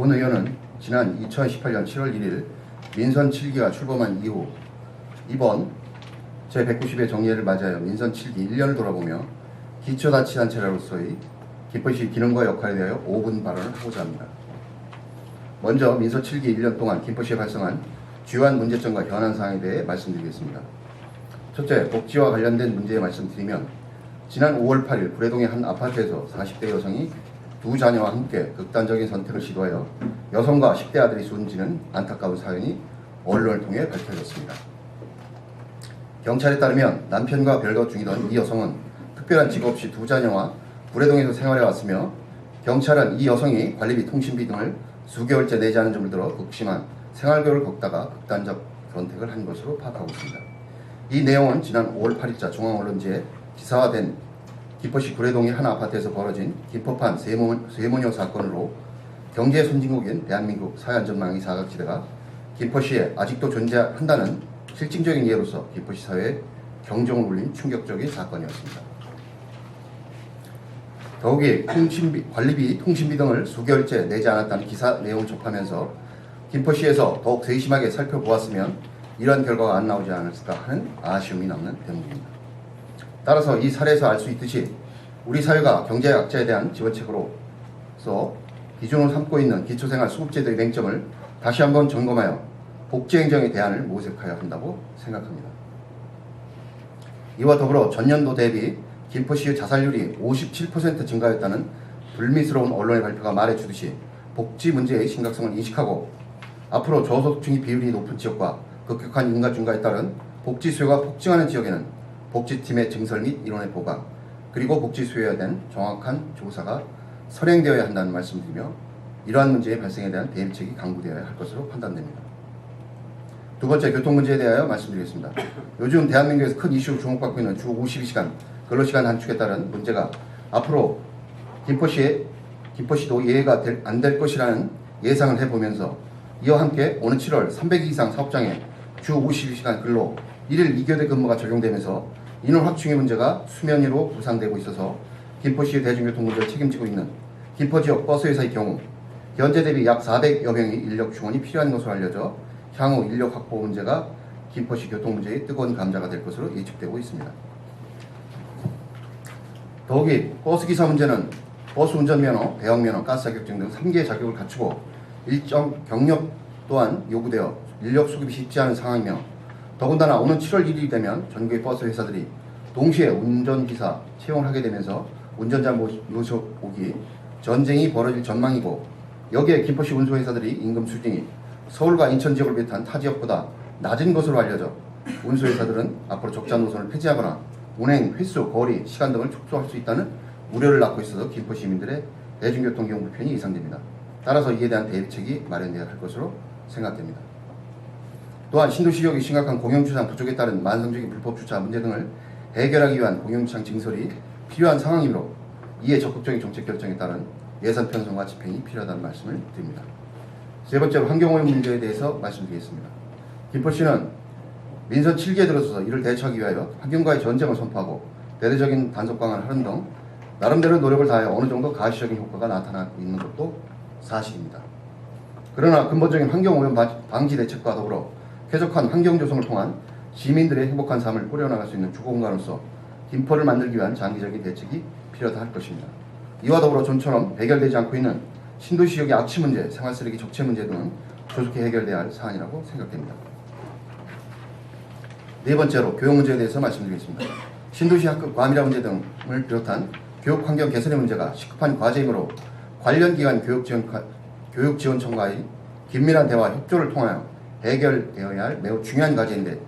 본 의원은 지난 2018년 7월 1일 민선 7기가 출범한 이후 이번 제190회 정례를 맞이하여 민선 7기 1년을 돌아보며 기초자치단체로서의 김포시 기능과 역할에 대하여 5분 발언을 하고자 합니다. 먼저 민선 7기 1년 동안 김포시에 발생한 주요한 문제점과 현안 사항에 대해 말씀드리겠습니다. 첫째, 복지와 관련된 문제에 말씀드리면 지난 5월 8일 구례동의 한 아파트에서 40대 여성이 두 자녀와 함께 극단적인 선택을 시도하여 여성과 10대 아들이 숨지는 안타까운 사연이 언론을 통해 밝혀졌습니다. 경찰에 따르면 남편과 별거 중이던 이 여성은 특별한 직업 없이 두 자녀와 구례동에서 생활해 왔으며 경찰은 이 여성이 관리비, 통신비 등을 수개월째 내지 않은 점을 들어 극심한 생활고를 겪다가 극단적 선택을 한 것으로 파악하고 있습니다. 이 내용은 지난 5월 8일자 중앙언론지에 기사화된 김포시 구례동의 한 아파트에서 벌어진 김포판 세모녀 사건으로 경제 선진국인 대한민국 사회안전망의 사각지대가 김포시에 아직도 존재한다는 실증적인 예로서 김포시 사회에 경종을 울린 충격적인 사건이었습니다. 더욱이 관리비, 통신비 등을 수개월째 내지 않았다는 기사 내용을 접하면서 김포시에서 더욱 세심하게 살펴보았으면 이러한 결과가 안 나오지 않았을까 하는 아쉬움이 남는 대목입니다. 따라서 이 사례에서 알 수 있듯이 우리 사회가 경제 약자에 대한 지원책으로서 기준으로 삼고 있는 기초생활 수급제도의 맹점을 다시 한번 점검하여 복지행정의 대안을 모색해야 한다고 생각합니다. 이와 더불어 전년도 대비 김포시의 자살률이 57% 증가했다는 불미스러운 언론의 발표가 말해주듯이 복지 문제의 심각성을 인식하고 앞으로 저소득층의 비율이 높은 지역과 급격한 인구 증가에 따른 복지 수요가 폭증하는 지역에는 복지팀의 증설 및 인원의 보강, 그리고 복지 수요에 대한 정확한 조사가 선행되어야 한다는 말씀드리며 이러한 문제의 발생에 대한 대응책이 강구되어야 할 것으로 판단됩니다. 두 번째, 교통 문제에 대하여 말씀드리겠습니다. 요즘 대한민국에서 큰 이슈로 주목받고 있는 주 52시간 근로시간 단축에 따른 문제가 앞으로 김포시도 이해가 안 될 것이라는 예상을 해보면서 이와 함께 오는 7월 300일 이상 사업장에 주 52시간 근로 1일 2교대 근무가 적용되면서 인원 확충의 문제가 수면 위로 부상되고 있어서 김포시의 대중교통 문제를 책임지고 있는 김포지역 버스회사의 경우 현재 대비 약 400여 명의 인력 충원이 필요한 것으로 알려져 향후 인력 확보 문제가 김포시 교통 문제의 뜨거운 감자가 될 것으로 예측되고 있습니다. 더욱이 버스기사 문제는 버스 운전면허, 대형면허, 가스 자격증 등 3개의 자격을 갖추고 일정 경력 또한 요구되어 인력 수급이 쉽지 않은 상황이며 더군다나 오는 7월 1일이 되면 전국의 버스 회사들이 동시에 운전기사 채용을 하게 되면서 운전자 모셔오기 전쟁이 벌어질 전망이고 여기에 김포시 운수회사들이 임금 수준이 서울과 인천 지역을 비롯한 타 지역보다 낮은 것으로 알려져 운수회사들은 앞으로 적자 노선을 폐지하거나 운행 횟수, 거리, 시간 등을 축소할 수 있다는 우려를 낳고 있어서 김포 시민들의 대중교통 이용 불편이 예상됩니다. 따라서 이에 대한 대책이 마련되어야 할 것으로 생각됩니다. 또한 신도시 지역의 심각한 공영주차장 부족에 따른 만성적인 불법주차 문제 등을 해결하기 위한 공영주차장 증설이 필요한 상황이므로 이에 적극적인 정책 결정에 따른 예산 편성과 집행이 필요하다는 말씀을 드립니다. 세 번째로 환경오염 문제에 대해서 말씀드리겠습니다. 김포시는 민선 7기에 들어서서 이를 대처하기 위하여 환경과의 전쟁을 선포하고 대대적인 단속 강화를 하는 등 나름대로 노력을 다하여 어느 정도 가시적인 효과가 나타나고 있는 것도 사실입니다. 그러나 근본적인 환경오염 방지 대책과 더불어 쾌적한 환경 조성을 통한 시민들의 행복한 삶을 꾸려나갈 수 있는 주거공간으로서 김포를 만들기 위한 장기적인 대책이 필요하다 할 것입니다. 이와 더불어 좀처럼 해결되지 않고 있는 신도시 지역의 악취 문제, 생활쓰레기 적체 문제 등은 조속히 해결돼야 할 사안이라고 생각됩니다. 네 번째로 교육 문제에 대해서 말씀드리겠습니다. 신도시 학급 과밀화 문제 등을 비롯한 교육 환경 개선의 문제가 시급한 과제이므로 관련 기관 교육지원청과의 긴밀한 대화 협조를 통하여 해결되어야 할 매우 중요한 과제인데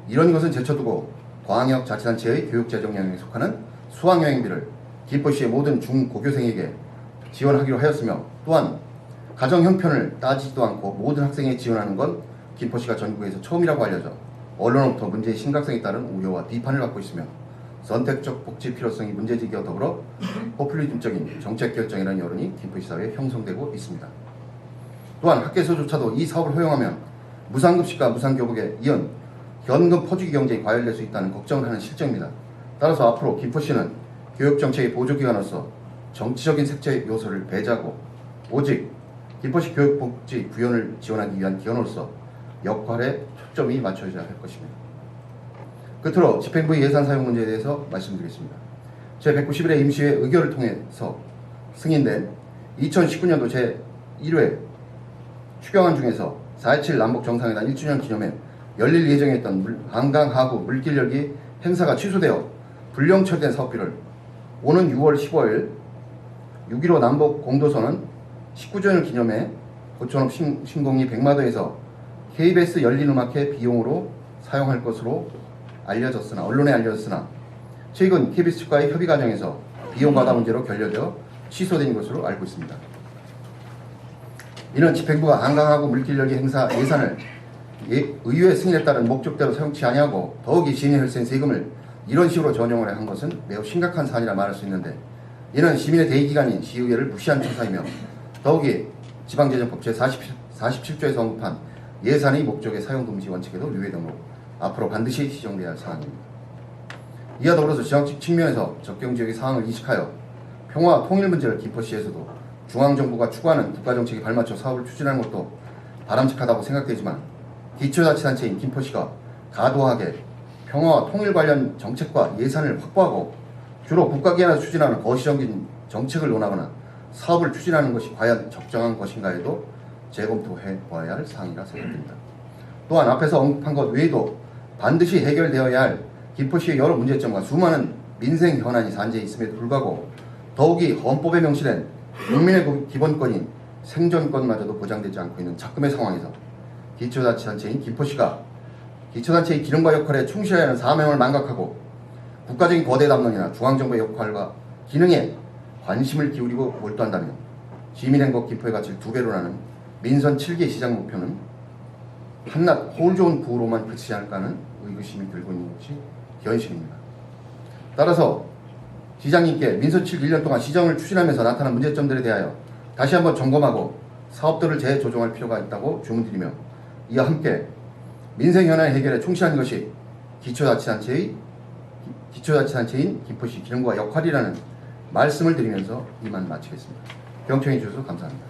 이런 것은 제쳐두고 광역자치단체의 교육재정 영역에 속하는 수학여행비를 김포시의 모든 중고교생에게 지원하기로 하였으며 또한 가정 형편을 따지지도 않고 모든 학생에 지원하는 건 김포시가 전국에서 처음이라고 알려져 언론으로부터 문제의 심각성에 따른 우려와 비판을 받고 있으며 선택적 복지 필요성이 문제제기와 더불어 포퓰리즘적인 정책 결정이라는 여론이 김포시 사회에 형성되고 있습니다. 또한 학교에서조차도 이 사업을 허용하면 무상급식과 무상교복에 이은 현금 퍼주기 경제에 과열될 수 있다는 걱정을 하는 실정입니다. 따라서 앞으로 김포시는 교육정책의 보조기관으로서 정치적인 색채 요소를 배제하고 오직 김포시 교육복지 구현을 지원하기 위한 기관으로서 역할에 초점이 맞춰져야 할 것입니다. 끝으로 집행부의 예산 사용 문제에 대해서 말씀드리겠습니다. 제191회 임시회 의결을 통해서 승인된 2019년도 제1회 추경안 중에서 4.27 남북정상회담 1주년 기념에 열릴 예정이었던 한강하구 물길 열기 행사가 취소되어 불령 처리된 사업비를 오는 6월 15일 6.15 남북 공도선언 19주년을 기념해 고촌읍 신공리 백마도에서 KBS 열린음악회 비용으로 사용할 것으로 언론에 알려졌으나 최근 KBS 측과의 협의 과정에서 비용 과다 문제로 결렬되어 취소된 것으로 알고 있습니다. 이는 집행부가 한강하구 물길 열기 행사 예산을 의회 승인에 따른 목적대로 사용치 아니하고 더욱이 시민의 혈세인 세금을 이런 식으로 전용을 한 것은 매우 심각한 사안이라 말할 수 있는데, 이는 시민의 대의기관인 시의회를 무시한 처사이며 더욱이 지방재정법 제47조에서 언급한 예산의 목적의 사용금지 원칙에도 유해되므로 앞으로 반드시 시정돼야 할 사안입니다. 이와 더불어서 지정책 측면에서 적경지역의 상황을 인식하여 평화 통일 문제를 김포시에서도 중앙정부가 추구하는 국가정책에 발맞춰 사업을 추진하는 것도 바람직하다고 생각되지만, 기초자치단체인 김포시가 과도하게 평화와 통일 관련 정책과 예산을 확보하고 주로 국가기관에서 추진하는 거시적인 정책을 논하거나 사업을 추진하는 것이 과연 적정한 것인가에도 재검토해 보아야 할 사항이라 생각됩니다. 또한 앞에서 언급한 것 외에도 반드시 해결되어야 할 김포시의 여러 문제점과 수많은 민생 현안이 산재해 있음에도 불구하고 더욱이 헌법에 명시된 국민의 기본권인 생존권마저도 보장되지 않고 있는 작금의 상황에서 기초자치단체인 김포시가 기초단체의 기능과 역할에 충실해야 하는 사명을 망각하고 국가적인 거대 담론이나 중앙정부의 역할과 기능에 관심을 기울이고 몰두한다면 시민행복 김포의 가치를 2배로 나는 민선 7개 시장 목표는 한낱 홀 좋은 구호로만 그치지 않을까 하는 의구심이 들고 있는 것이 현실입니다. 따라서 시장님께 민선 1년 동안 시정을 추진하면서 나타난 문제점들에 대하여 다시 한번 점검하고 사업들을 재조정할 필요가 있다고 주문드리며, 이와 함께 민생 현안 해결에 충실한 것이 기초자치단체인 김포시 기능과 역할이라는 말씀을 드리면서 이만 마치겠습니다. 경청해 주셔서 감사합니다.